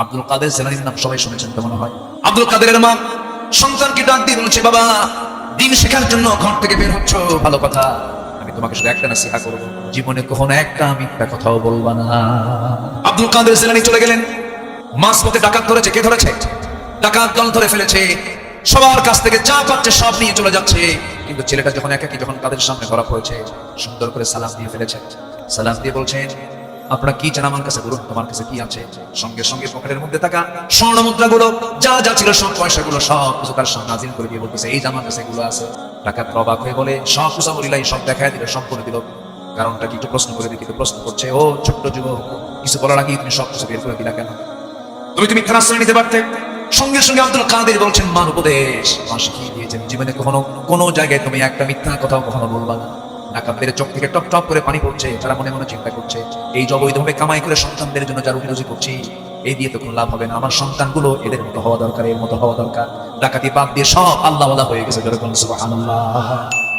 আব্দুল কাদের জিলানীর নাম সবাই শুনেছেন তো মনে হয়। আব্দুল কাদেরের মা সন্তানকে ডাক দিয়ে বলছে, বাবা দিন শেখার জন্য ঘর থেকে বের হচ্ছ, ভালো কথা, আমি তোমাকে শুধু একটা নসিহত করব, জীবনে কখনো একটা মিথ্যা কথাও বলবা না। আব্দুল কাদের জিলানী চলে গেলেন। মাঝপথে ডাকাত ধরেছে। কে ধরেছে? ডাকাত দল ধরে ফেলেছে। সবার কাছ থেকে যা পাচ্ছে সব নিয়ে চলে যাচ্ছে। কিন্তু ছেলেটা যখন একাকী যখন তাদের সামনে ধরা পড়েছে, সুন্দর করে সালাম দিয়ে ফেলেছে। সালাম দিয়ে বলছেন, আপনারা কি চান আমার কাছে বলুন, তোমার কাছে কি আছে? সঙ্গে সঙ্গে পকেটের মধ্যে থাকা স্বর্ণ মুদ্রাগুলো যা যা ছিল সব পয়সাগুলো সব কিছু তার সামনে নাজিল করে দিয়ে বলতেছে, এই যে আমার কাছে এগুলো আছে। ডাকাত অবাক হয়ে বলে, সব কিছু বলিলাই, সব দেখায় দিল, সব করে দিল। কারণটা কি একটু প্রশ্ন করে দিই? কিন্তু প্রশ্ন করছে, ও ছোট্ট যুবক, কিছু বলার আগে তুমি সব কিছু বের করে দিলা কেন? তুমি মিথ্যার আশ্রয় নিতে পারতে। সঙ্গে সঙ্গে আব্দুল কাদের বলছেন, মান উপদেশ মা শিখিয়ে দিয়েছেন, জীবনে কখনো কোনো জায়গায় তুমি একটা মিথ্যা কথাও কখনো বলবা না। ডাকাতদের চোখ থেকে টপ টপ করে পানি পড়ছে। তারা মনে মনে চিন্তা করছে, এই যে অবৈধভাবে কামাই করে সন্তানদের জন্য যা রুজি রুজি করছি, এই দিয়ে তো কোনো লাভ হবে না। আমার সন্তানগুলো এদের মতো হওয়া দরকার, এর মতো হওয়া দরকার। ডাকাতি বাদ দিয়ে সব আল্লাহ হয়ে গেছে। সুবহানাল্লাহ।